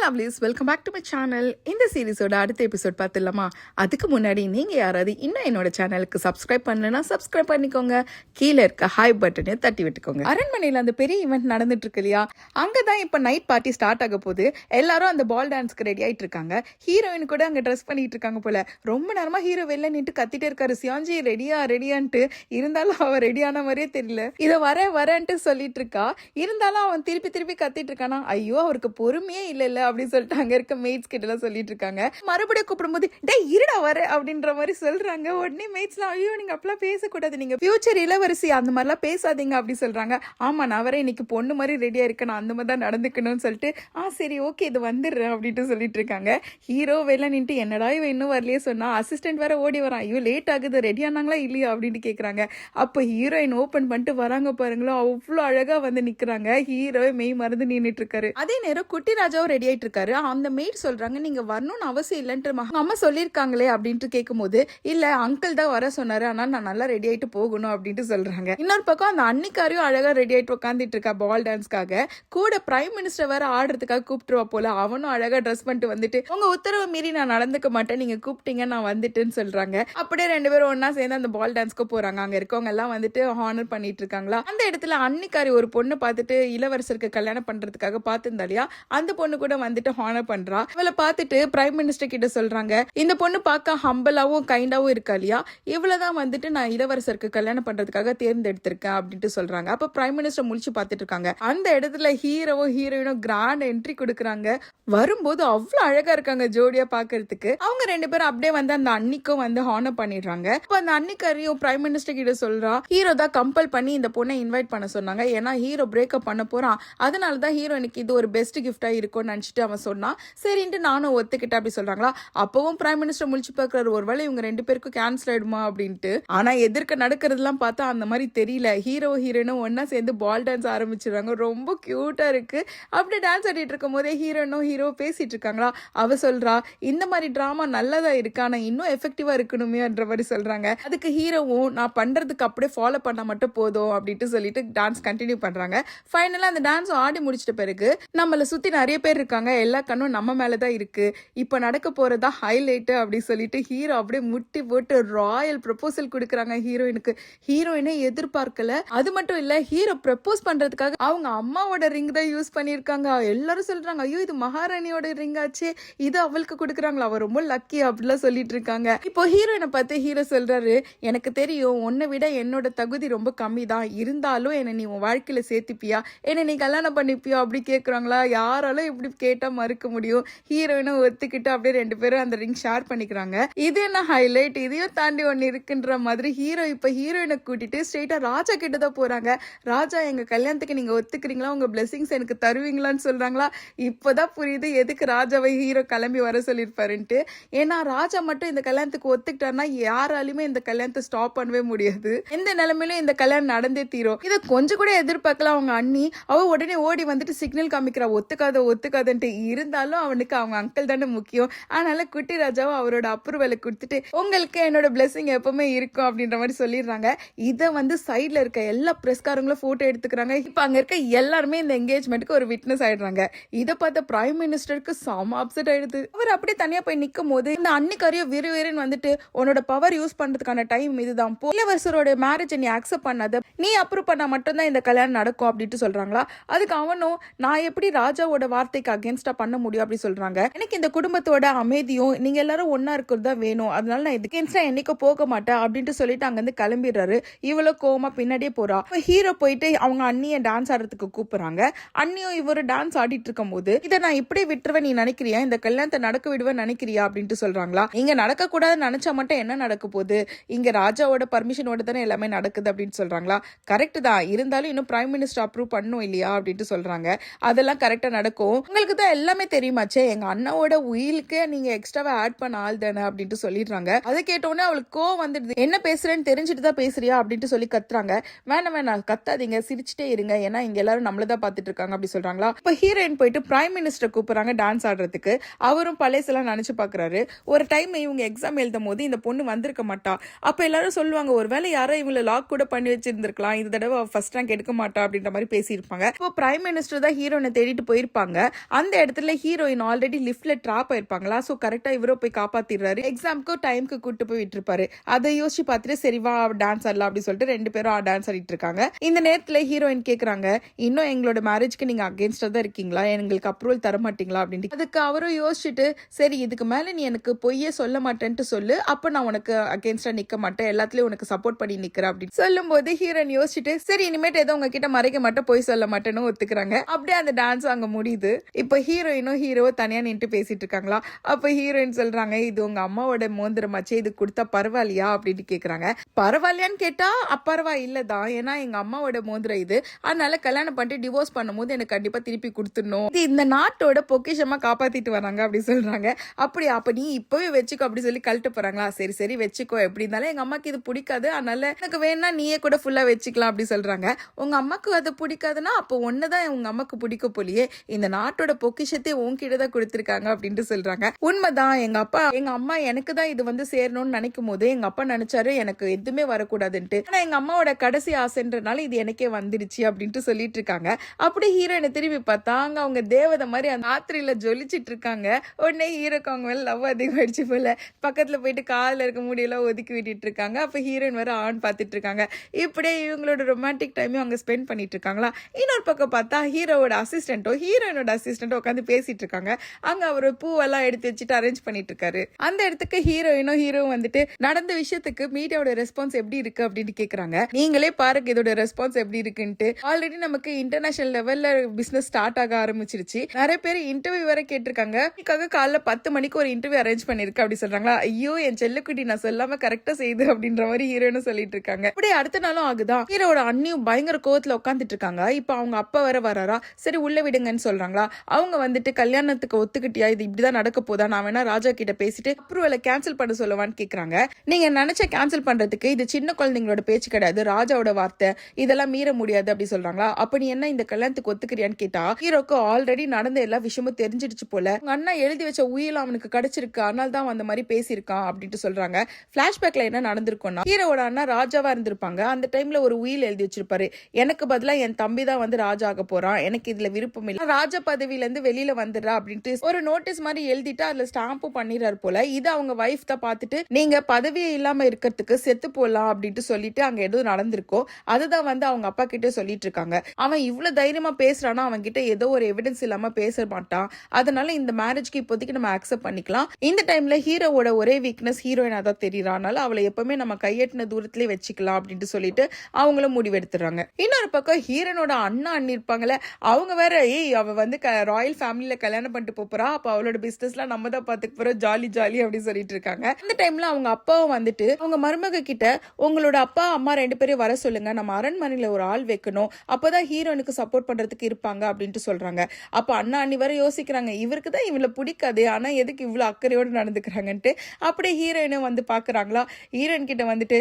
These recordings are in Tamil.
Lovelies, welcome back to my channel. இந்த சீரிஸோட அடுத்த எபிசோட் பார்த்துடலாமா? அதுக்கு முன்னாடி நீங்கள் யாராவது இன்னும் என்னோட சேனலுக்கு சப்ஸ்கிரைப் பண்ணலன்னா சப்ஸ்கிரைப் பண்ணிக்கோங்க. கீழே இருக்க ஹாய் பட்டனை தட்டி விட்டுக்கோங்க. அரண்மனையில் அந்த பெரிய ஈவெண்ட் நடந்துட்டு இருக்கு இல்லையா, அங்கே தான் இப்போ நைட் பார்ட்டி ஸ்டார்ட் ஆக போகுது. எல்லாரும் அந்த பால் டான்ஸ்க்கு ரெடி ஆகிட்டு இருக்காங்க. ஹீரோயின் கூட அங்கே ட்ரெஸ் பண்ணிட்டு இருக்காங்க போல. ரொம்ப நேரமாக ஹீரோ வெளில நின்று கத்திட்டே இருக்காரு, சியாஞ்சி ரெடியான்ட்டு. இருந்தாலும் அவன் ரெடியான மாதிரியே தெரியல. இதை வரேன்ட்டு சொல்லிட்டு இருக்கா. இருந்தாலும் அவன் திருப்பி கத்திட்டு இருக்கானா. ஐயோ, அவருக்கு பொறுமையே இல்ல அப்படின்னு சொல்லிட்டு அங்க இருக்க மேட்ஸ் கிட்ட எல்லாம் சொல்லிட்டு இருக்காங்க. மறுபடியும் கூப்பிடும்போது டேய் இருடா வர அப்படின்ற மாதிரி சொல்றாங்க. உடனே மேட்ஸ்லாம் ஐயோ நீங்க அப்பெல்லாம் பேசக்கூடாது, நீங்க ஃபியூச்சர் இளவரசி அந்த மாதிரிலாம் பேசாதீங்க அப்படி சொல்றாங்க. ஆமா நான் வரேன், இன்னைக்கு பொண்ணு மாதிரி ரெடியா இருக்கேன், நான் அந்த மாதிரி தான் நடந்துக்கணும்னு சொல்லிட்டு சரி ஓகே இது வந்துடுறேன் அப்படின்ட்டு சொல்லிட்டு இருக்காங்க. ஹீரோ வெளில நின்று என்னடா இவன் இன்னும் வரலையே சொன்னா, அசிஸ்டன்ட் வேற ஓடி வரான். ஐயோ லேட் ஆகுது, ரெடி ஆனாங்களா இல்லையா அப்படின்ட்டு கேட்கறாங்க. அப்போ ஹீரோயின் ஓபன் பண்ணிட்டு வராங்க பாருங்களா, அவ்வளோ அழகா வந்து நிக்கிறாங்க. ஹீரோ மெய் மறந்து நின்றுட்டு இருக்காரு. அதே நேரம் குட்டி ராஜாவும் ரெடி ஆயிட்டு இருக்காரு. அந்த மெய்ட் சொல்றாங்க நீங்க வரணும்னு அவசியம் இல்லைன்ட்டு அம்மா சொல்லியிருக்காங்களே அப்படின்ட்டு கேட்கும்போது, இல்ல அங்கிள் தான் வர சொன்னாரு, ஆனால் நான் நல்லா ரெடி ஆயிட்டு போகணும் அப்படின்ட்டு சொல்றாங்க. இன்னொரு பக்கம் அந்த அன்னிக்காரையும் அழகா ரெடி ஆயிட்டு உட்காந்துட்டு இருக்கா பால் டான்ஸ்க்காக. கூட பிரைம் மினிஸ்டர் வேற ஆடுறதுக்காக கூப்பிட்டுருவா போல. அவனும் அழகா ட்ரெஸ் பண்ணிட்டு வந்துட்டு உங்க உத்தரவு மீறி நான் நடந்துக்க மாட்டேன், நீங்க கூப்பிட்டீங்க நான் வந்துட்டுன்னு சொல்றாங்க. அப்படியே ரெண்டு பேரும் ஒன்னா சேர்ந்து அந்த பால் டான்ஸ்க்கு போறாங்க. அங்க இருக்கவங்க எல்லாம் வந்துட்டு ஹானர் பண்ணிட்டு இருக்காங்களா. அந்த இடத்துல அன்னிக்காரி ஒரு பொண்ணு பார்த்துட்டு இளவரசருக்கு கல்யாணம் பண்றதுக்காக பார்த்திருந்தா இல்லையா, அந்த பொண்ணு கூட வந்துட்டு ஹானர் பண்றா. இவளை பார்த்துட்டு பிரைம் மினிஸ்டர் கிட்ட சொல்றாங்க, இந்த பொண்ணு பார்க்க ஹம்பலாவும் கைண்டாவும் இருக்கா இல்லையா, இவ்வளவுதான் வந்துட்டு நான் இளவரசருக்கு கல்யாணம் பண்றதுக்காக தேர்ந்தெடுத்திருக்கேன் அப்படின்ட்டு சொல்றாங்க. அப்ப பிரைம் மினிஸ்டர் முழிச்சு பார்த்துட்டு இருக்காங்க. அந்த இடத்துல ஹீரோவும் ஹீரோயினும் கிராண்ட் என்ட்ரி கொடுக்குறாங்க. வரும்போது அவ்வளவு அழகா இருக்காங்க ஜோடியா பாக்குறதுக்கு. அவங்க ரெண்டு பேரும் அப்படியே வந்து அந்த அன்னிக்கும் வந்து ஹானர் பண்ணிடுறாங்க. இப்ப அந்த அன்னிக்காரியும் பிரைம் மினிஸ்டர் கிட்ட சொல்றா, ஹீரோ தான் கம்பல் பண்ணி இந்த பொண்ணை இன்வைட் பண்ண சொன்னாங்க, ஏன்னா ஹீரோ பிரேக்கப் பண்ண போறான், அதனாலதான் ஹீரோனுக்கு இது ஒரு பெஸ்ட் கிஃப்டா இருக்கும்னு நினைச்சிட்டு அவன் சொன்னா, சரின்ட்டு நானும் ஒத்துக்கிட்டேன் அப்படி சொல்றாங்களா. அப்பவும் பிரைம் மினிஸ்டர் முழிச்சு பாக்குறாரு, ஒருவேளை இவங்க ரெண்டு பேருக்கும் கேன்சல் ஆயிடுமா அப்படின்ட்டு. ஆனா எதிர்க்க நடக்கிறதுலாம் பார்த்தா அந்த மாதிரி தெரியல. ஹீரோ ஹீரோயினும் ஒன்னா சேர்ந்து பால் டான்ஸ் ஆரம்பிச்சிடுறாங்க. ரொம்ப கியூட்டா இருக்கு. அப்படி டான்ஸ் ஆடிட்டு இருக்கும் போதே ஹீரோனும் ஹீரோ பேசிட்டு இருக்காங்களா. அவ சொல்றா, இந்த மாதிரி டிராமா நல்லதா இருக்கு, ஆனா இன்னும் எஃபெக்டிவா இருக்கணுமேன்ற மாதிரி சொல்றாங்க. அதுக்கு ஹீரோவும் நான் பண்றதுக்கு அப்படியே ஃபாலோ பண்ண மட்டும் போதும் அப்படின்ட்டு சொல்லிட்டு டான்ஸ் கண்டினியூ பண்றாங்க. ஃபைனலா அந்த டான்ஸ் ஆடி முடிச்சிட்ட பிறகு நம்மள சுத்தி நிறைய பேர் இருக்காங்க, எல்லா கண்ணும் நம்ம மேலதான் இருக்கு, இப்ப நடக்க போறதா ஹைலைட் அப்படி சொல்லிட்டு ஹீரோ அப்படியே முட்டி போட்டு ராயல் ப்ரப்போசல் கொடுக்குறாங்க ஹீரோயினுக்கு. ஹீரோயினே எதிர்பார்க்கல. அது மட்டும் இல்ல, ஹீரோ ப்ரப்போஸ் பண்றதுக்காக அவங்க அம்மாவோட ரிங் தான் யூஸ் பண்ணிருக்காங்க. எல்லாரும் சொல்றாங்க, ஐயோ இது மகாராணியோட ரிங் ஆச்சு, இது அவளுக்கு கொடுக்குறாங்களா, அவ ரொம்ப லக்கி அப்படிலாம் சொல்லிட்டு இருக்காங்க. இப்போ ஹீரோயினை பார்த்து ஹீரோ சொல்றாரு, எனக்கு தெரியும் உன்னை விட என்னோட தகுதி ரொம்ப கம்மி தான், இருந்தாலும் என்ன நீ உன் வாழ்க்கையில சேர்த்துப்பியா, என்ன நீ கல்யாணம் பண்ணிப்பியா அப்படி கேட்குறாங்களா. யாராலும் இப்படி கேட்டா மறுக்க முடியும். ஹீரோயினும் ஒத்துக்கிட்டு அப்படியே ரெண்டு பேரும் அந்த ரிங் ஷேர் பண்ணிக்கிறாங்க. இது என்ன ஹைலைட், இதையும் தாண்டி ஒன்னு இருக்குன்ற மாதிரி ஹீரோ இப்ப ஹீரோயினை கூட்டிட்டு ஸ்ட்ரெயிட்டா ராஜா கிட்ட தான் போறாங்க. ராஜா எங்க கல்யாணத்துக்கு நீங்க ஒத்துக்கிறீங்களா, உங்க பிளெஸிங்ஸ் எனக்கு தருவீங்களான்னு சொல்றாங்களா. இப்பதான் புரியுது எதுக்கு ராஜாவை ஹீரோ கிளம்பி வர சொல்லியிருப்பாருன்ட்டு. ஏன்னா ராஜா மட்டும் இந்த கல்யாணத்துக்கு ஒத்துக்கிட்டாருன்னா யாராலுமே இந்த கல்யாணத்தை ஸ்டாப் பண்ணவே முடியாது. எந்த நிலைமையிலும் இந்த கல்யாணம் நடந்தே தீரும். இதை கொஞ்சம் கூட எதிர்பார்க்கலாம் அவங்க அண்ணி. அவ உடனே ஓடி வந்துட்டு சிக்னல் காமிக்கிறா, ஒத்துக்காதன்ட்டு. இருந்தாலும் அவனுக்கு அவங்க அங்கிள் தானே முக்கியம். அதனால குட்டி ராஜாவும் அவரோட அப்ரூவலை கொடுத்துட்டு உங்களுக்கு என்னோட பிளெஸிங் எப்பவுமே இருக்கும் அப்படின்ற மாதிரி சொல்லிடுறாங்க. இதை வந்து சைட்ல இருக்க எல்லா பிரஸ்காரங்களும் போட்டோ எடுத்துக்கிறாங்க. இப்ப அங்க இருக்க எல்லாருமே இந்த என்கேஜ்மெண்ட்டுக்கு ஒரு விட்னஸ் ஆயிடுறாங்க. இதை பார்த்த பிரைம் மினிஸ்டருக்கு செம அப்செட் ஆயிடுது. அவர் அப்படியே தனியா போய் நிற்கும் போது இந்த அன்னிக்காரியோ விறுவிறுன்னு வந்துட்டு, உன்னோட பவர் யூஸ் பண்றதுக்கான டைம் இதுதான், இளவரசரோட மேரேஜ் நீ அக்செப்ட் பண்ணாத, நீ அப்ரூவ் பண்ணா மட்டும்தான் இந்த கல்யாணம் நடக்கும் அப்படின்ட்டு சொல்றாங்களா. அதுக்கு அவனும், நான் எப்படி ராஜாவோட வார்த்தைக்கு அகேன்ஸ்டா பண்ண முடியும் அப்படி சொல்றாங்க. எனக்கு இந்த குடும்பத்தோட அமைதியும் நீங்க எல்லாரும் ஒன்னா இருக்கிறது தான் வேணும், அதனால நான் இதுக்கு என்னைக்கு போக மாட்டேன் அப்படின்ட்டு சொல்லிட்டு அங்க இருந்து கிளம்பிடுறாரு. இவ்வளவு கோவமா பின்னாடியே போறா. ஹீரோ போயிட்டு அவங்க அண்ணிய டான்ஸ் ஆடுறதுக்கு கூப்பிடுறாங்க. அண்ணியும் இவரு டான்ஸ் ஆடிட்டு இருக்கும் போது, இதை நான் இப்படி விட்டுருவேன் நீ நினைக்கிறியா, இந்த கல்யாணத்தை நடக்க விடுவேன் நினைக்கிறியா அப்படின்ட்டு சொல்றாங்களா. இங்க நடக்க கூடாதுன்னு நினைச்சா மட்டும் என்ன நடக்க போகுது, இங்க ராஜாவோட பர்மிஷனோட தானே எல்லாமே நடக்குது அப்படின்னு சொல்றாங்களா. கரெக்ட் தான், இருந்தாலும் இன்னும் பிரைம் மினிஸ்டர் அப்ரூவ் பண்ணும் இல்லையா அப்படின்ட்டு சொல்றாங்க. அதெல்லாம் கரெக்டா நடக்கும், உங்களுக்கு தான் எல்லாமே தெரியுமாச்சே, எங்க அண்ணாவோட உயிலுக்கே நீங்க எக்ஸ்ட்ராவா ஆட் பண்ண ஆள் தானே அப்படின்ட்டு சொல்லிடுறாங்க. அதை கேட்டோன்னே அவளுக்கு கோவம் வந்துடுது. என்ன பேசுறேன்னு தெரிஞ்சுட்டு தான் பேசுறியா அப்படின்ட்டு சொல்லி கத்துறாங்க. வேணாம் கத்தாதீங்க, சிரிச்சுட்டே இருங்க, ஏன்னா இங்க எல்லாரும் நம்மளதான் பாத்துட்டு இருக்காங்க அப்படி சொல்றாங்களா. இப்ப ஹீரோயின் போயிட்டு பிரைம் மினிஸ்டர் கூப்பிடுறாங்க டான்ஸ் ஆடுறதுக்கு. அவரும் பழையசெல்லாம் நினைச்சு பாக்குறாரு. ஒரு டைம் இவங்க எக்ஸாம் எழுதும் போது இந்த பொண்ணு வந்திருக்க மாட்டா. அப்ப எல்லாரும் சொல்லுவாங்க, ஒருவேளை யாரோ இவங்களை லாக் கூட பண்ணி வச்சிருந்திருக்கலாம், இந்த தடவை ஃபர்ஸ்ட் ரேங்க் எடுக்க மாட்டா அப்படின்ற மாதிரி பேசியிருப்பாங்க. இப்போ பிரைம் மினிஸ்டர் தான் ஹீரோனை தேடிட்டு போயிருப்பாங்க. அந்த அந்த இடத்துல ஹீரோயின் ஆல்ரெடி லிஃப்ட்ல ட்ராப் ஆயிருப்பாங்களா, சோ கரெக்டா இவரோ போய் காப்பாத்திடுறாரு. எக்ஸாம்க்கு டைம்க்கு கூட்டு போய் விட்டுருப்பாரு. அதை யோசிச்சு பார்த்துட்டு சரி வா டான்ஸ் ஆடலாம் அப்படின்னு சொல்லிட்டு 2 பேரும் டான்ஸ் ஆடிட்டு இருக்காங்க. இந்த நேரத்துல ஹீரோயின் கேக்குறாங்க, இன்னும் எங்களோட மேரேஜ்க்கு நீங்க அகேன்ஸ்டா தான் இருக்கீங்களா, எங்களுக்கு அப்ரூவல் தர மாட்டீங்களா அப்படின்னு. அதுக்கு அவரும் யோசிச்சுட்டு சரி இதுக்கு மேல நீ எனக்கு பொய்யே சொல்ல மாட்டேன்ட்டு சொல்லு, அப்ப நான் உனக்கு அகேன்ஸ்டா நிக்க மாட்டேன், எல்லாத்துலயும் உனக்கு சப்போர்ட் பண்ணி நிக்கிறேன் அப்படின்னு சொல்லும் போது ஹீரோயின் யோசிச்சுட்டு சரி இனிமேட்டு ஏதோ உங்ககிட்ட மறைக்க மாட்டேன், பொய் சொல்ல மாட்டேன்னு ஒத்துக்கிறாங்க. அப்படியே அந்த டான்ஸ் அங்க முடியுது. இப்ப ஹீரோயினும் ஹீரோவும் தனியா நின்று பேசிட்டு இருக்காங்களா. அப்ப ஹீரோயின் சொல்றாங்க, இது உங்க அம்மாவோட மோந்திரமாச்சே, இது கொடுத்தா பரவாயில்லையா அப்படின்னு கேக்குறாங்க. பரவாயில்லையான்னு கேட்டா அப்பரவா இல்லதான், ஏன்னா எங்க அம்மாவோட மோந்திரம் இது, அதனால கல்யாணம் பண்ணிட்டு டிவோர்ஸ் பண்ணும்போது எனக்கு கண்டிப்பா திருப்பி கொடுத்துடணும், இது இந்த நாட்டோட பொக்கிஷமா காப்பாத்திட்டு வராங்க அப்படி சொல்றாங்க. அப்படியா, அப்ப நீ இப்பவே வச்சுக்கோ அப்படி சொல்லி கழட்டு போறாங்களா. சரி சரி வச்சுக்கோ, எப்படி இருந்தாலும் எங்க அம்மாக்கு இது பிடிக்காது, அதனால எனக்கு வேணா நீயே கூட ஃபுல்லா வச்சுக்கலாம் அப்படி சொல்றாங்க. உங்க அம்மாக்கு அது பிடிக்காதுன்னா அப்போ ஒன்னதான் உங்க அம்மாக்கு பிடிக்க போலியே, இந்த நாட்டோட பொக்கிஷத்தை உன்கிட்ட தான் கொடுத்திருக்காங்க அப்படின்ட்டு சொல்றாங்க. உண்மைதான், எங்க அம்மா எனக்கு தான் இது வந்து சேரணும்னு நினைக்கும் போது எங்க அப்பா நினைச்சாரு எனக்கு எதுவுமே வரக்கூடாதுன்ட்டு, ஆனா எங்க அம்மாவோட கடைசி ஆசைன்றனால இது எனக்கே வந்துருச்சு அப்படின்ட்டு சொல்லிட்டு இருக்காங்க. அப்படி ஹீரோயினை திரும்பி பார்த்தா அங்க அவங்க தேவதை மாதிரி அந்த ஆத்திரியில ஜொலிச்சிட்டு இருக்காங்க. உடனே ஹீரோக்கு அவங்க மேல லவ் அதிகமாயிடுச்சு போல, பக்கத்துல போயிட்டு காலில் இருக்க முடியெல்லாம் ஒதுக்கி விட்டுட்டு இருக்காங்க. அப்ப ஹீரோயின் வர ஆன் பார்த்துட்டு இருக்காங்க. இப்படியே இவங்களோட ரொமான்டிக் டைமையும் அங்க ஸ்பெண்ட் பண்ணிட்டு இருக்காங்களா. இன்னொரு பக்கம் பார்த்தா ஹீரோவோட அசிஸ்டன்ட்டோ ஹீரோயினோட அசிஸ்டன்ட்டோ உட்காந்து பேசிட்டு இருக்காங்க. அங்க அவரு பூவெல்லாம் எடுத்து வச்சுட்டு அரேஞ்ச் பண்ணிட்டு இருக்காரு. அந்த இடத்துக்கு ஹீரோவும் வந்துட்டு நடந்த விஷயத்துக்கு மீடியாவோட ரெஸ்பான்ஸ் எப்படி இருக்கு அப்படின்னு கேக்குறாங்க. நீங்களே பாருங்க இதோட ரெஸ்பான்ஸ் எப்படி இருக்குன்ட்டு. ஆல்ரெடி நமக்கு இன்டர்நேஷனல் லெவல்ல பிசினஸ் ஸ்டார்ட் ஆக ஆரம்பிச்சிருச்சு. நிறைய பேர் இன்டர்வியூ வரை கேட்டிருக்காங்க. காலைல 10 மணிக்கு ஒரு இன்டர்வியூ அரேஞ்ச் பண்ணிருக்கு அப்படி சொல்றாங்களா. ஐயோ என் செல்லக்குட்டி நான் சொல்லாம கரெக்டா செய்யுது அப்படின்ற மாதிரி ஹீரோன்னு சொல்லிட்டு இருக்காங்க. அப்படியே அடுத்த நாளும் ஆகுதான். ஹீரோட அண்ணியும் பயங்கர கோவத்துல உட்காந்துட்டு இருக்காங்க. இப்ப அவங்க அப்பா வர வராரா, சரி உள்ள விடுங்கன்னு சொல்றாங்களா. அவங்க வந்துட்டு கல்யாணத்துக்கு ஒத்துக்கிட்டியா, இது இப்படிதான் நடக்க போதா, நான் வேணா ராஜா கிட்ட பேசிட்டு அப்ரூவலை கேன்சல் பண்ண சொல்லுவான்னு கேக்குறாங்க. நீங்க நினைச்ச கேன்சல் பண்றதுக்கு இது சின்ன குழந்தைங்களோட பேச்சு கிடையாது, ராஜாவோட வார்த்தை, இதெல்லாம் மீற முடியாது அப்படி சொல்றாங்களா. அப்ப நீ என்ன இந்த கல்யாணத்துக்கு ஒத்துக்கிறியான்னு கேட்டா ஹீரோக்கு ஆல்ரெடி நடந்த எல்லா விஷயமும் தெரிஞ்சிடுச்சு போல. உங்க அண்ணா எழுதி வச்ச உயிர் அவனுக்கு கிடைச்சிருக்கு, அதனால தான் அந்த மாதிரி பேசியிருக்கான் அப்படின்ட்டு சொல்றாங்க. பிளாஷ்பேக்ல என்ன நடந்திருக்கும்னா ஹீரோட அண்ணா ராஜாவா இருந்திருப்பாங்க. அந்த டைம்ல ஒரு உயில் எழுதி வச்சிருப்பாரு, எனக்கு பதிலா என் தம்பி தான் வந்து ராஜா ஆக போறான், எனக்கு இதுல விருப்பம் இல்லை, ராஜா பதவியில இருந்து வெளியில வந்துடுறா அப்படின்ட்டு ஒரு நோட்டீஸ் மாதிரி எழுதிட்டு அதுல ஸ்டாம்பும் பண்ணிடுறாரு போல. இது அவங்க வைஃப் தான் பார்த்துட்டு நீங்க பதவியே இல்லாம இருக்கிறதுக்கு செத்து போலாம் அப்படின்ட்டு சொல்லிட்டு அங்க எதுவும் நடந்திருக்கோ அதுதான் வந்து அவங்க அப்பா கிட்ட சொல்லிட்டு இருக்காங்க. அவன் இவ்வளவு தைரியமா பேசுறானா, அவன் கிட்ட ஏதோ ஒரு எவிடன்ஸ் இல்லாம பேச மாட்டான், அதனால இந்த மேரேஜ்க்கு இப்போதைக்கு நம்ம அக்செப்ட் பண்ணிக்கலாம். இந்த டைம்ல ஹீரோவோட ஒரே வீக்னஸ் ஹீரோயினா தான் தெரியறானால அவளை எப்பவுமே நம்ம கையெட்டின தூரத்திலே வச்சுக்கலாம் அப்படின்ட்டு சொல்லிட்டு அவங்களும் முடிவெடுத்துறாங்க. இன்னொரு பக்கம் ஹீரோனோட அண்ணா அண்ணி இருப்பாங்கல்ல, அவங்க வேற அவ வந்து ராயல் ஃபேமிலியில கல்யாணம் பண்ணிட்டு போறா, அப்ப அவளோட பிசினஸ்லாம் நம்ம தான் பாத்துக்க போறோம், ஜாலி ஜாலி அப்படின்னு சொல்லிட்டு இருக்காங்க. அந்த டைம்ல அவங்க அப்பாவும் வந்துட்டு அவங்க மருமக கிட்ட உங்களோட அப்பா அம்மா 2 பேரும் வர சொல்லுங்க, நம்ம அரண்மனையில ஒரு ஆள் வைக்கணும், அப்பதான் ஹீரோனுக்கு சப்போர்ட் பண்றதுக்கு இருப்பாங்க அப்படின்ட்டு சொல்றாங்க. அப்ப அண்ணா அண்ணி வர யோசிக்கிறாங்க, இவருக்கு தான் இவளை பிடிக்காது, ஆனா எதுக்கு இவ்வளவு அக்கறையோடு நடந்துக்கிறாங்கன்ட்டு. அப்படியே ஹீரோயினும் வந்து பாக்குறாங்களா. ஹீரோயின் கிட்ட வந்துட்டு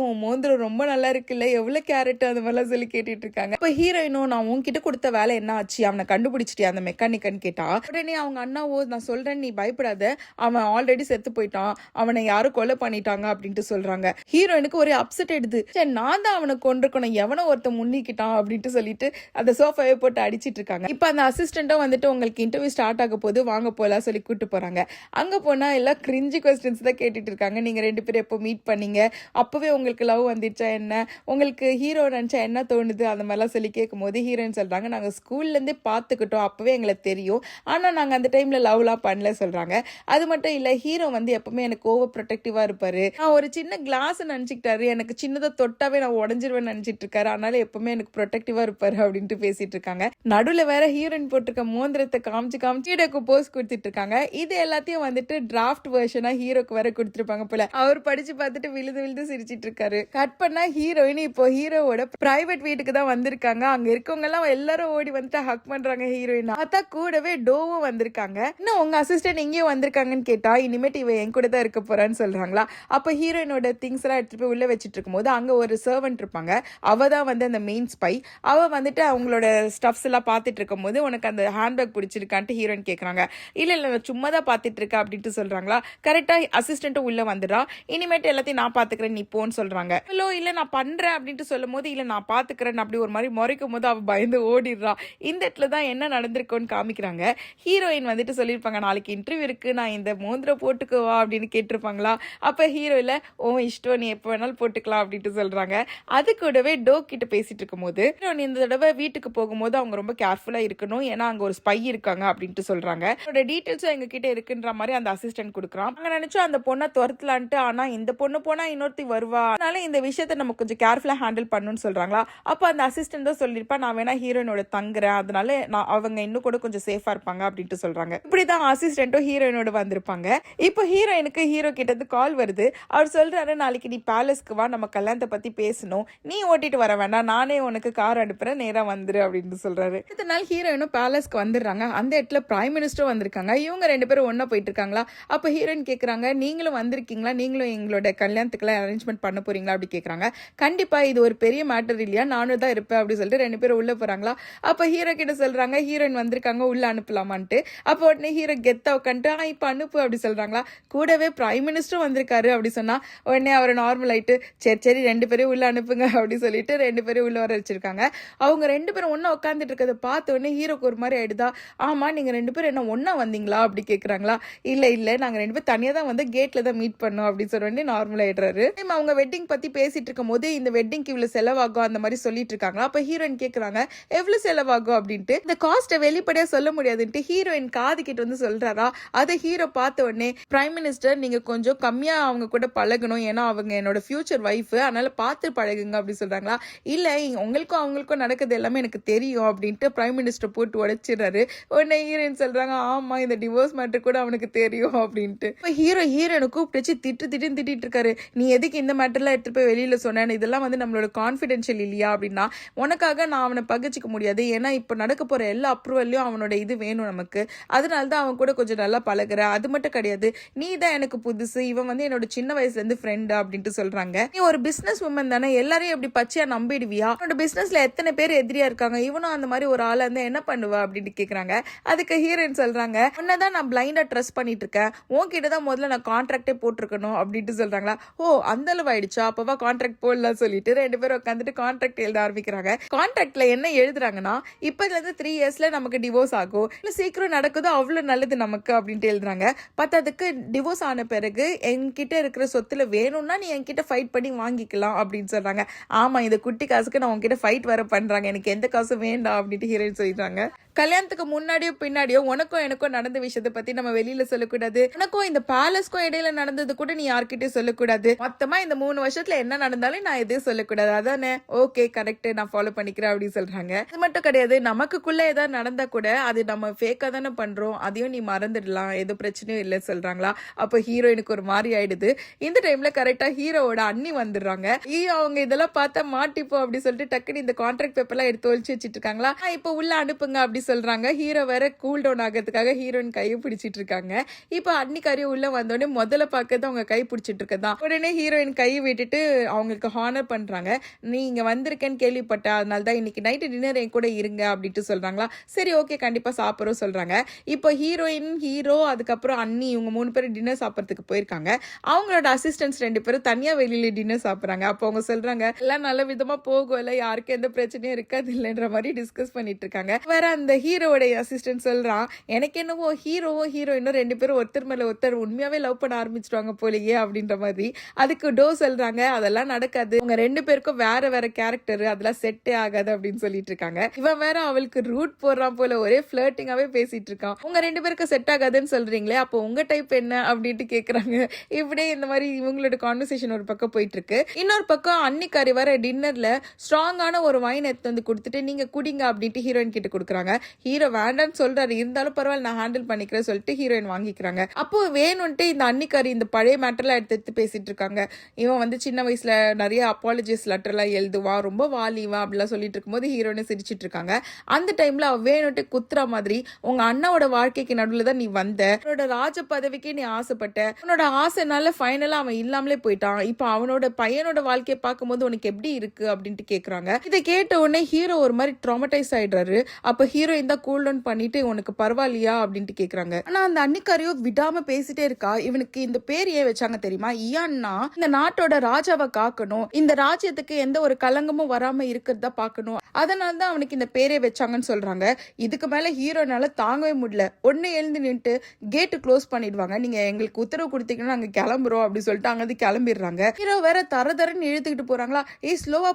உன் மோந்திரம் ரொம்ப நல்லா இருக்குல்ல, எவ்வளவு கேரட் அந்த மாதிரிலாம் சொல்லி கேட்டுட்டு இருக்காங்க. இப்ப ஹீரோயினும் நான் உன்கிட்ட கொடுத்த வேலை என்ன ஆச்சு, அவனை கண்டுபிடிச்சிட்டியா அந்த மெக்கானிக்கன்னு கேட்டா உடனே அவங்க அண்ணாவோ நான் சொல்றேன் நீ பயப்படாத, அவன் ஆல்ரெடி செத்து போயிட்டான், அவனை யாரும் கொலை பண்ணிட்டாங்க அப்படின்ட்டு சொல்றாங்க. ஹீரோயினுக்கு ஒரே அப்செட் எடுது, நான் தான் அவனை கொண்டிருக்கணும், எவனோ ஒருத்த முன்னிக்கிட்டான் அப்படின்ட்டு சொல்லிட்டு அந்த சோஃபாவை போட்டு அடிச்சிட்டு இருக்காங்க. இப்ப அந்த அசிஸ்டன்ட்டும் வந்துட்டு உங்களுக்கு இன்டர்வியூ ஸ்டார்ட் ஆக போது வாங்க போலாம் சொல்லி கூட்டு போறாங்க. அங்க போனா எல்லாம் கிரிஞ்சி கொஸ்டின்ஸ் தான் கேட்டுட்டு இருக்காங்க. நீங்க 2 பேரும் எப்போ மீட் பண்ணீங்க, அப்பவே உங்களுக்கு லவ் வந்துருச்சா என்ன, உங்களுக்கு ஹீரோ நினைச்சா என்ன தோணுது, அந்த மாதிரிலாம் சொல்லி கேட்கும் போது ஹீரோயின் சொல்றாங்க நாங்க ஸ்கூல்ல இருந்தே பாத்துக்கிட்டோம், அப்பவே எங்களுக்கு தெரியும், ஆனா நாங்க அந்த டைம்ல லவ்லாம் பண்ணல சொல்றாங்க. அது மட்டும் இல்ல ஹீரோ வந்து எப்பவுமே எனக்கு ஓவர் ப்ரொடெக்டிவா இருப்பாரு, நான் ஒரு சின்ன கிளாஸ் நினைச்சுக்கிட்டாரு, எனக்கு சின்னதா தொட்டாவே நான் உடஞ்சிருவேன் நினைச்சிட்டு இருக்காரு, அதனால எப்பவுமே எனக்கு ப்ரொடெக்டிவா இருப்பாரு அப்படின்ட்டு பேசிட்டு இருக்காங்க. நடுவுல வேற ஹீரோயின் போட்டிருக்க மோந்திரத்தை காமிச்சு ஹீரோக்கு போஸ் கொடுத்துட்டு இருக்காங்க. இது எல்லாத்தையும் வந்துட்டு டிராஃப்ட் வெர்ஷனா ஹீரோக்கு வேற கொடுத்துருப்பாங்க போல. அவர் படிச்சு பார்த்துட்டு விழுது விழுது சிரிச்சிட்டு இருக்காரு. கட் பண்ணா ஹீரோயின் இப்போ ஹீரோவோட பிரைவேட் வீட்டுக்கு தான் வந்திருக்காங்க. அங்க இருக்கவங்க எல்லாம் எல்லாரும் ஓடி வந்துட்டு ஹக் பண்றாங்க ஹீரோயின். பார்த்தா கூடவே டோவும் வந்திருக்காங்க. இன்னும் உங்க அசிஸ்டன்ட் எங்கேயும் வந்திருக்காங்கன்னு கேட்டா இனிமேட்டு இவ என் கூட தான் இருக்க போறான்னு சொல்றாங்களா. அப்ப ஹீரோயினோட திங்ஸ் எல்லாம் எடுத்துட்டு போய் உள்ள வச்சிட்டு இருக்கும் போது அங்க ஒரு சர்வன்ட் இருப்பாங்க. அவ தான் வந்து அந்த மெயின் ஸ்பை. அவ வந்துட்டு அவங்களோட ஸ்டப்ஸ் எல்லாம் பாத்துட்டு இருக்கும் போது உனக்கு அந்த ஹேண்ட்பேக் பிடிச்சிருக்கான்ட்டு ஹீரோயின் கேக்குறாங்க. இல்ல இல்ல நான் சும்மா தான் பாத்துட்டு இருக்கேன் அப்படின்ட்டு சொல்றாங்களா. கரெக்டா அசிஸ்டன்ட்டும் உள்ள வந்துடா. இனிமேட்டு எல்லாத்தையும் நான் பாத்துக்கிறேன் நீ போன்னு சொல்றாங்க. இல்ல நான் பண்றேன் அப்படின்ட்டு சொல்லும் போது இல்ல நான் பாத்துக்கிறேன் அப்படி ஒரு மாதிரி முறைக்கும் போது அவ பயந்து ஓடிடுறா. இந்த இடத்துல தான் என்ன நடந்திருக்கும்னு காமிக்கிறாங்க. ஹீரோயின் வந்துட்டு சொல்லியிருப்பாங்க, நாளைக்கு இன்டர்வியூ இருக்கு, நான் இந்த மோதிரம் போட்டுக்கவா அப்படின்னு கேட்டிருப்பாங்களா. அப்ப ஹீரோ இல்ல, ஓ இஷ்டம், நீ எப்போ வேணாலும் போட்டுக்கலாம் அப்படின்ட்டு சொல்றாங்க. அது கூடவே டோக் கிட்ட பேசிட்டு இருக்கும்போது ஹீரோயின் இந்த தடவை வீட்டுக்கு போகும்போது அவங்க ரொம்ப கேர்ஃபுல்லா இருக்கணும், ஏன்னா அங்க ஒரு ஸ்பை இருக்காங்க அப்படின்ட்டு சொல்றாங்க. அவரோட டீடைல்ஸும் எங்க கிட்ட இருக்குன்ற மாதிரி அந்த அசிஸ்டன்ட் கொடுக்குறான். நாங்க நினைச்சோம் அந்த பொண்ணை துரத்தலான்ட்டு, ஆனா இந்த பொண்ணு போனா இன்னொருத்தி வருவா, அதனால இந்த விஷயத்த நம்ம கொஞ்சம் கேர்ஃபுல்லா ஹேண்டில் பண்ணணும்னு சொல்றாங்களா. அப்ப அந்த அசிஸ்டன்ட் தான் சொல்லிருப்பா, நான் வேணா ஹீரோயினோட தங்குறேன், அதனால நான் அவங்க இன்னும் கூட கொஞ்சம் சேஃபா இருப்பாங்க அப்படின்ட்டு சொல்றாங்க. இப்படிதான் அசிஸ்டன்ட்டும் ஹீரோயினோட வந்திருப்பாங்க. இப்போ ஹீரோயினுக்கு ஹீரோ கிட்ட இருந்து கால் வருது. அவர் சொல்றாரு, நாளைக்கு நீ பேலஸ்க்கு வா, நம்ம கல்யாணத்தை பத்தி பேசணும், நீ ஓட்டிட்டு வர வேண்டாம், நானே உனக்கு கார் அனுப்புறேன், நேரா வந்துரு அப்படின்னு சொல்றாரு. அடுத்த நாள் ஹீரோயினும் பேலஸ்க்கு வந்துடுறாங்க. அந்த இடத்துல பிரைம் மினிஸ்டரும் வந்திருக்காங்க. இவங்க 2 பேரும் ஒன்னா போயிட்டு இருக்காங்களா. அப்ப ஹீரோயின் கேக்குறாங்க, நீங்களும் வந்திருக்கீங்களா, நீங்களும் எங்களோட கல்யாணத்துக்குலாம் அரேஞ்ச்மெண்ட் பண்ண போறீங்களா அப்படி கேக்குறாங்க. கண்டிப்பா இது ஒரு பெரிய மேட்டர் இல்லையா, நானும் தான் இருப்பேன் அப்படி சொல்லிட்டு 2 பேரும் உள்ள போறாங்களா. அப்ப ஹீரோ கிட்ட சொல்றாங்க, ஹீரோயின் வந்திருக்காங்க, உள்ள அனுப்பலாமான்ட்டு. அப்போ உடனே ஹீரோ கெத்தா உட்காந்துட்டு இப்ப அனுப்பு அப்படி சொல்றாங்களா. கூடவே பிரைம் மினிஸ்டரும் வந்திருக்காரு அப்படி சொன்னா உடனே அவர் நார்மல் ஆயிட்டு, சரி சரி 2 பேரும் உள்ள அனுப்புங்க அப்படி சொல்லிட்டு 2 பேரும் உள்ள வர வச்சிருக்காங்க. அவங்க 2 பேரும் ஒன்னா உட்காந்துட்டு இருக்கிறத பார்த்த உடனே ஹீரோக்கு ஒரு மாதிரி ஆயிடுதா. ஆமா, நீங்க 2 பேரும் என்ன ஒன்னா வந்தீங்களா அப்படி கேக்குறாங்களா. இல்ல இல்ல, நாங்க 2 பேரும் தனியா தான் வந்து கேட்ல தான் மீட் பண்ணோம் அப்படின்னு சொல்ல உடனே நார்மல் ஆயிடுறாரு. அவங்க வெட்டிங் பத்தி பேசிட்டு இருக்கும் போது இந்த வெட்டிங்க்கு இவ்வளவு செலவாகும் அந்த மாதிரி சொல்லிட்டு இருக்காங்களா. அப்ப ஹீரோயின் கேக்குறாங்க, எவ்வளவு செலவாகும் அப்படின்ட்டு. இந்த காஸ்ட்டை வெளிப்படையா சொல்ல முடியாதுன்ட்டு ஹீரோயின் காது கிட்ட வந்து சொல்றாரா. அதை ஹீரோ பார்த்த உடனே, பிரைம் மினிஸ்டர் நீங்க கொஞ்சம் கம்மியா அவங்க கூட பழகணும், ஏன்னா அவங்க என்னோட ஃபியூச்சர் வைஃப், அதனால பார்த்து பழகுங்க அப்படி சொல்றாங்களா. இல்ல, உங்களுக்கும் அவங்களுக்கும் நடக்குது எல்லாமே எனக்கு தெரியும் அப்படின்ட்டு பிரைம் மினிஸ்டர் போட்டு உடைச்சிடுறாரு. உடனே ஹீரோயின் சொல்றாங்க, ஆமா இந்த டிவோர்ஸ் மேட்டர் கூட அவனுக்கு தெரியும் அப்படின்ட்டு. இப்போ ஹீரோயினை கூப்பிட்டு திட்டிட்டு இருக்காரு. நீ எதுக்கு இந்த மேட்டர்லாம் எடுத்துட்டு போய் வெளியில சொன்ன, இதெல்லாம் வந்து நம்மளோட கான்ஃபிடென்ஷியல் இல்லையா அப்படின்னா. உனக்காக நான் அவனை பகிச்சிக்க முடியாது, ஏன்னா இப்ப நடக்க போற எல்லா அப்ரூவல்லையும் அவனோட இது வேணும் நமக்கு, அதனாலதான் அவன் கூட கொஞ்சம் நல்லா பழகுற, அது மட்டும் கிடையாது, நீ தான் எனக்கு புதுசு, இவன் வந்து என்னோட சின்ன வயசுல இருந்து ஃப்ரெண்ட் அப்படின்ட்டு சொல்றாங்க. நீ ஒரு பிசினஸ் உமன் தானே, எல்லாரையும் எப்படி பச்சையா நம்பிடுவியா, உன்னோட பிசினஸ்ல எத்தனை பேர் எதிரியா இருக்காங்க, இவனும் அந்த மாதிரி ஒரு ஆளா இருந்தா என்ன பண்ணுவா அப்படின்னு கேக்குறாங்க. அதுக்கு ஹீரோயின் சொல்றாங்க, உன்னதான் நான் பிளைண்டா ட்ரஸ்ட் பண்ணிட்டு இருக்கேன், உன்கிட்ட தான் முதல்ல நான் கான்ட்ராக்டே போட்டிருக்கணும் அப்படின்ட்டு சொல்றாங்களா. ஓ அந்த அளவு ஆயிடுச்சா, அப்பவா கான்ட்ராக்ட் போடலாம் சொல்லிட்டு 2 பேரும் உட்காந்துட்டு கான்ட்ராக்ட் எழுத ஆரம்பிக்கிறாங்க. கான்ட்ராக்ட்ல என்ன எழுதுறாங்கன்னா, இப்பல இருந்து 3 இயர்ஸ்ல நமக்கு டிவோர்ஸ் ஆகும், இல்ல சீக்கிரம் நடக்குதோ அவ்வளவு நல்லது நமக்கு அப்படின்ட்டு எழுதுறாங்க. பத்தாதுக்கு டிவோர்ஸ் ஆன பிறகு என்கிட்ட இருக்கிற சொத்துல வேணும்னா நீ என்கிட்ட ஃபைட் பண்ணி வாங்கிக்கலாம் அப்படின்னு சொல்றாங்க. ஆமா, இந்த குட்டி காசுக்கு நான் உங்ககிட்ட ஃபைட் வர பண்றாங்க, எனக்கு எந்த காசும் வேண்டாம் அப்படின்ட்டு ஹீரோயின் சொல்லிடுறாங்க. கல்யாணத்துக்கு முன்னாடியோ பின்னாடியோ உனக்கும் எனக்கும் நடந்த விஷயத்தை பத்தி நம்ம வெளியில சொல்லக்கூடாது, உனக்கும் இந்த பேலஸ்க்கும் இடையில நடந்தது கூட நீ யார்கிட்டயும் சொல்லக்கூடாது, மொத்தமா இந்த 3 வருஷத்துல என்ன நடந்தாலும் நான் எதையும் சொல்லக்கூடாது, அதானே. ஓகே கரெக்ட், நான் ஃபாலோ பண்ணிக்கிறேன் அப்படின்னு சொல்றாங்க. அது மட்டும் கிடையாது, நமக்குள்ள ஏதாவது நடந்தா கூட அது நம்ம ஃபேக்கா தானே பண்றோம், அதையும் நீ மறந்துடலாம், எது பிரச்சனையும் இல்லை சொல்றாங்களா. அப்ப ஹீரோயினுக்கு ஒரு மாதிரி ஆயிடுது. இந்த டைம்ல கரெக்டா ஹீரோவோட அண்ணி வந்துடுறாங்க. அவங்க இதெல்லாம் பார்த்தா மாட்டிப்போம் அப்படி சொல்லிட்டு டக்குன்னு இந்த கான்ட்ராக்ட் பேப்பர்லாம் எடுத்து ஒழிச்சு வச்சிட்டு இருக்காங்களா. இப்ப உள்ள அனுப்புங்க அப்படி சொல்றாங்க. ஹீரோ வேற கூல் டவுன் ஆகிறதுக்காக ஹீரோயின் கையை பிடிச்சிட்டு இருக்காங்க. இப்ப அன்னிக்காரியும் உள்ள வந்தோடனே முதல்ல பார்க்கறது அவங்க கை பிடிச்சிட்டு இருக்கதான். உடனே ஹீரோயின் கையை விட்டுட்டு அவங்களுக்கு ஹானர் பண்றாங்க. நீ இங்க வந்திருக்கேன்னு கேள்விப்பட்டேன், அதனாலதான் இன்னைக்கு நைட்டு டின்னர் என் கூட இருங்க அப்படின்ட்டு சொல்றாங்களா. சரி ஓகே கண்டிப்பா சாப்பிடுறோம் சொல்றாங்க. இப்போ ஹீரோயின், ஹீரோ, அதுக்கப்புறம் அண்ணி, இவங்க 3 பேரும் டின்னர் சாப்பிடறதுக்கு போயிருக்காங்க. அவங்களோட அசிஸ்டன்ஸ் 2 பேரும் தனியா வெளியில டின்னர் சாப்பிடுறாங்க. அப்போ அவங்க சொல்றாங்க, எல்லாம் நல்ல விதமா போகும் இல்ல, யாருக்கும் எந்த பிரச்சனையும் இருக்காது இல்லைன்ற மாதிரி டிஸ்கஸ் பண்ணிட்டு இருக்காங்க. வேற அந்த ஹீரோட அசிஸ்டன்ட் சொல்றான், எனக்கு என்னவோ ஹீரோவும் ஹீரோயினும் 2 பேரும் ஒருத்தர் மேல ஒருத்தர் உண்மையாவே லவ் பண்ண ஆரம்பிச்சிருவாங்க போலயே அப்படின்ற மாதிரி. அதுக்கு டோ சொல்றாங்க, அதெல்லாம் நடக்காது, உங்க 2 பேருக்கும் வேற வேற கேரக்டர், அதெல்லாம் செட்டே ஆகாது அப்படின்னு சொல்லிட்டு இருக்காங்க. இவன் வேற அவளுக்கு ரூட் போடுறான் போல, ஒரே ஃபிளர்ட்டிங்காவே பேசிட்டு இருக்கான். உங்க 2 பேருக்கு செட் ஆகாதுன்னு சொல்றீங்களே, அப்போ உங்க டைப் என்ன அப்படின்ட்டு கேக்குறாங்க. இப்படியே இந்த மாதிரி இவங்களோட கான்வர்சேஷன் ஒரு பக்கம் போயிட்டு இருக்கு. இன்னொரு பக்கம் அன்னிக்காரி வர டின்னர்ல ஸ்ட்ராங்கான ஒரு வைன் எடுத்து வந்து கொடுத்துட்டு நீங்க குடிங்க அப்படின்ட்டு ஹீரோயின் கிட்ட கொடுக்குறாங்க. ஹீரோ வேண்டான்னு சொல்றாரு, இருந்தாலும் பரவாயில்ல நான் ஹேண்டில் பண்ணிக்கிறேன் சொல்லிட்டு ஹீரோயின் வாங்கிக்கிறாங்க. அப்போ வேணும்ட்டு இந்த அன்னிக்காரி இந்த பழைய மேட்டர்லாம் எடுத்து பேசிட்டு இருக்காங்க. இவன் வந்து சின்ன வயசுல நிறைய அப்பாலஜிஸ் லெட்டர் எல்லாம் எழுதுவான், ரொம்ப வாலிவா அப்படிலாம் சொல்லிட்டு இருக்கும்போது ஹீரோயினை சிரிச்சிட்டு இருக்காங்க. அந்த டைம்ல அவ வேணும்ட்டு குத்துற மாதிரி, உங்க அண்ணாவோட வாழ்க்கைக்கு நடுவுல தான் நீ வந்த, உன்னோட ராஜ பதவிக்கே நீ ஆசைப்பட்ட, உன்னோட ஆசைனால ஃபைனலா அவன் இல்லாமலே போயிட்டான், இப்ப அவனோட பையனோட வாழ்க்கையை பார்க்கும்போது உனக்கு எப்படி இருக்கு அப்படின்ட்டு கேக்குறாங்க. இதை கேட்ட உடனே ஹீரோ ஒரு மாதிரி ட்ராமடைஸ் ஆயிடுறாரு. அப்ப ஹீரோயின் தான் கூல் டவுன் பண்ணிட்டு உனக்கு பரவாயில்லையா அப்படின்ட்டு கேக்குறாங்க. ஆனா அந்த அன்னிக்காரியோ விடாம பேசிட்டே இருக்கா. இவனுக்கு இந்த பேர் ஏன் வச்சாங்க தெரியுமா, இயான்னா இந்த நாட்டோட ராஜாவை காக்கணும், இந்த ராஜ்யத்துக்கு எந்த ஒரு கலங்கமும் வராம இருக்கிறதா பாக்கணும், அதனால தான் அவனுக்கு இந்த பேரே வச்சாங்கன்னு சொல்றாங்க. இதுக்கு மேல ஹீரோனால தாங்கவே முடியல. உடனே எழுந்து நின்று கேட்டு க்ளோஸ் பண்ணிடுவாங்க. நீங்க எங்களுக்கு உத்தரவு கொடுத்தீங்கன்னா நாங்க கிளம்புறோம் அப்படி சொல்லிட்டு அங்கிருந்து கிளம்பிடுறாங்க. ஹீரோ வேற தரன்னு இழுத்துக்கிட்டு போறாங்களா. ஸ்லோவா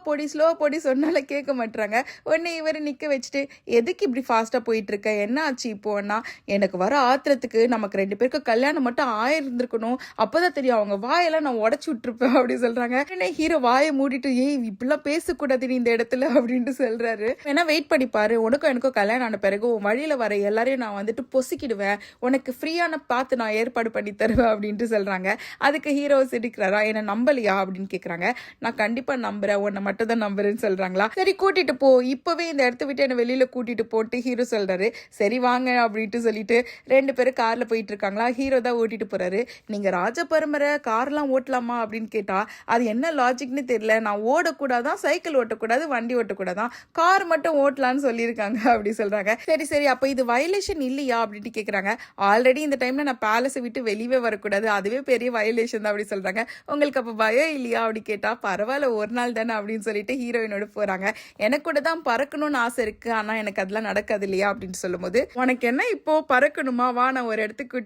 போடி சொன்னால கேட்க மாட்டாங்க. உடனே இவர் நிக்க வச்சுட்டு எதுக்கு இப்படி ஃபாஸ்டா போயிட்டு இருக்க, என்ன ஆச்சு இப்போன்னா, எனக்கு வர ஆத்திரத்துக்கு நமக்கு 2 பேருக்கு கல்யாணம் மட்டும் ஆயிருந்திருக்கணும், அப்பதான் தெரியும் அவங்க வாயெல்லாம் நான் உடச்சு விட்டுருப்பேன் அப்படி சொல்றாங்க. உடனே ஹீரோ வாயை மூடிட்டு இப்படிலாம் பேசக்கூடாது நீ இந்த இடத்துல அப்படின்ட்டு சொல்றாரு. வேணா வெயிட் பண்ணிப்பாரு, உனக்கும் எனக்கும் கல்யாணம் ஆன பிறகு உன் வழியில வர எல்லாரையும் நான் வந்துட்டு பொசிக்கிடுவேன், உனக்கு ஃப்ரீயான பார்த்து நான் ஏற்பாடு பண்ணி தருவேன் அப்படின்ட்டு சொல்றாங்க. அதுக்கு ஹீரோ சிரிக்கிறாரா, என்ன நம்பலையா அப்படின்னு கேக்குறாங்க. நான் கண்டிப்பா நம்புறேன், உன்னை மட்டும் தான் நம்புறேன்னு சொல்றாங்களா. சரி கூட்டிட்டு போ, இப்பவே இந்த இடத்த விட்டு என்ன வெளியில கூட்டிட்டு போட்டு ஹீரோ சொல்றாரு. சரி வாங்க அப்படின்ட்டு சொல்லிட்டு 2 பேரும் கார்ல போயிட்டு இருக்காங்களா. ஹீரோ தான் ஓட்டிட்டு போறாரு. நீங்க ராஜ பரம்பரை கார்லாம் ஓட்டலாமா அப்படின்னு கேட்டா அது என்ன லாஜிக்னு தெரியல, நான் ஓடக்கூடாதான், சைக்கிள் ஓட்டக்கூடாது, வண்டி ஓட்டக்கூடாதான், கார் மட்டும் ஓட்டலான்னு சொல்லியிருக்காங்க அப்படி சொல்றாங்க. சரி அப்ப இது வயலேஷன் இல்லையா அப்படின்ட்டு கேக்குறாங்க. ஆல்ரெடி இந்த டைம்ல நான் பேலஸை விட்டு வெளியே வரக்கூடாது, அதுவே பெரிய வயலேஷன் தான் அப்படி சொல்றாங்க. உங்களுக்கு அப்ப பயம் இல்லையா அப்படி கேட்டா பரவாயில்ல ஒரு நாள் தானே அப்படின்னு சொல்லிட்டு ஹீரோயினோட போறாங்க. எனக்கு கூட தான் பறக்கணும்னு ஆசை இருக்கு, ஆனா எனக்கு அதெல்லாம் நடக்காது இல்லையா அப்படின்னு சொல்லும்போது, உனக்கு என்ன இப்போ பறக்கணுமா, வா நான் ஒரு இடத்துக்கு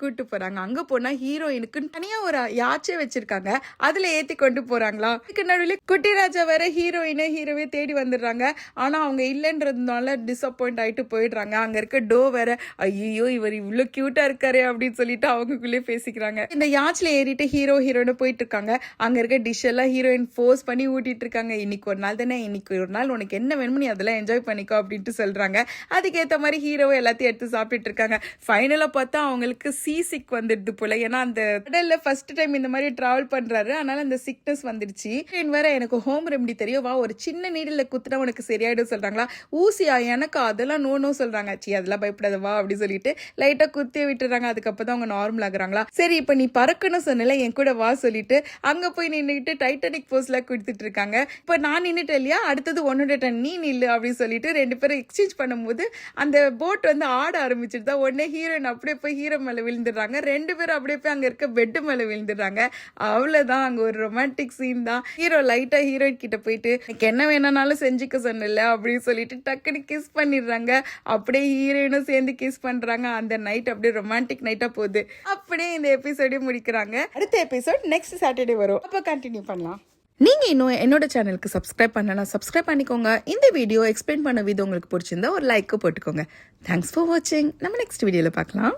கூட்டு போறாங்க. அங்க போனா ஹீரோயினுக்கு தனியா ஒரு யாச்சே வச்சிருக்காங்க, அதுல ஏத்தி கொண்டு போறாங்களா. இதுக்கு நடுவில் குட்டி ராஜா வேற ஹீரோவே தேடி வந்துடுறாங்க. ஆனா அவங்க இல்லைன்றதுனால டிசப்பாயிண்ட் ஆயிட்டு போயிடுறாங்க. அங்க இருக்க டோ வேற ஐயோ இவர் இவ்வளவு கியூட்டா இருக்காரு அப்படின்னு சொல்லிட்டு அவங்களுக்குள்ளே பேசிக்கிறாங்க. இந்த யாச்சில ஏறிட்டு ஹீரோயினு போயிட்டு இருக்காங்க. அங்க இருக்க டிஷ் எல்லாம் ஹீரோயின் ஃபோர்ஸ் பண்ணி ஊட்டிட்டு இருக்காங்க. இன்னைக்கு ஒரு நாள் தானே, இன்னைக்கு ஒரு நாள் உனக்கு என்ன வேணுமோ நீ அதெல்லாம் என்ஜாய் பண்ணிக்கோ அப்படின்ட்டு சொல்றாங்க. அதுக்கேற்ற மாதிரி ஹீரோ எல்லாத்தையும் எடுத்து சாப்பிட்டுட்டு இருக்காங்க. ஃபைனலா பார்த்தா அவங்களுக்கு சீசிக் வந்துடுது போல. ஏன்னா அந்த கடல்ல ஃபர்ஸ்ட் டைம் இந்த மாதிரி டிராவல் பண்றாரு, அதனால அந்த சிக்னஸ் வந்துடுச்சு. வேற எனக்கு ஹோம் ரெமெடி தெரியும், வா ஒரு சின்ன நீடில குத்துனா உனக்கு சரியாயிடும் சொல்றாங்களா. ஊசியா, எனக்கு அதெல்லாம் நோ சொல்றாங்க. சி அதெல்லாம் பயப்படாத வா அப்படி சொல்லிட்டு லைட்டா குத்தி விட்டுறாங்க. அதுக்கப்புறம் அவங்க நார்மல் ஆகுறாங்களா. சரி இப்ப நீ பறக்கணும் சொன்னல, என் கூட வா சொல்லிட்டு அங்க போய் நின்னுக்கிட்டு டைட்டானிக் போஸ்ல கொடுத்துட்டு இருக்காங்க. இப்ப நான் நின்னுட்டேன் இல்லையா, அடுத்தது உன்னோட டன் நீ நில்லு அப்படின்னு சொல்லிட்டு 2 பேரும் எக்ஸ்சேஞ்ச் பண்ணும்போது அந்த போட் வந்து ஆட ஆரம்பிச்சிட்டு தான். உடனே ஹீரோயின் அப்படியே போய் ஹீரோ மேல விழுந்துடுறாங்க. 2 பேரும் அப்படியே போய் அங்க இருக்க பெட் மேல விழுந்துடுறாங்க. அவ்வளவுதான், அங்க ஒரு ரொமான்டிக் சீன் தான். ஹீரோ லைட்டா ஹீரோயின் கிட்ட போயிட்டு எனக்கு என்ன வேணாலும் செஞ்சுக்க சொன்னல அப்படின்னு சொல்லிட்டு டக்குனு கிஸ் பண்ணிடுறாங்க. அப்படியே ஹீரோயினும் சேர்ந்து கிஸ் பண்றாங்க. அந்த நைட் அப்படியே ரொமான்டிக் நைட்டா போகுது. அப்படியே இந்த எபிசோடே முடிக்கிறாங்க. அடுத்த எபிசோட் நெக்ஸ்ட் சாட்டர்டே வரும், அப்ப கண்டினியூ பண்ணலாம். நீங்க இன்னும் என்னோட சேனலுக்கு சப்ஸ்கிரைப் பண்ணனா சப்ஸ்கிரைப் பண்ணிக்கோங்க. இந்த வீடியோ எக்ஸ்பிளைன் பண்ண விதம் உங்களுக்கு பிடிச்சிருந்தா ஒரு லைக் போட்டுக்கோங்க. தேங்க்ஸ் ஃபார் வாட்சிங். நம்ம நெக்ஸ்ட் வீடியோல பார்க்கலாம்.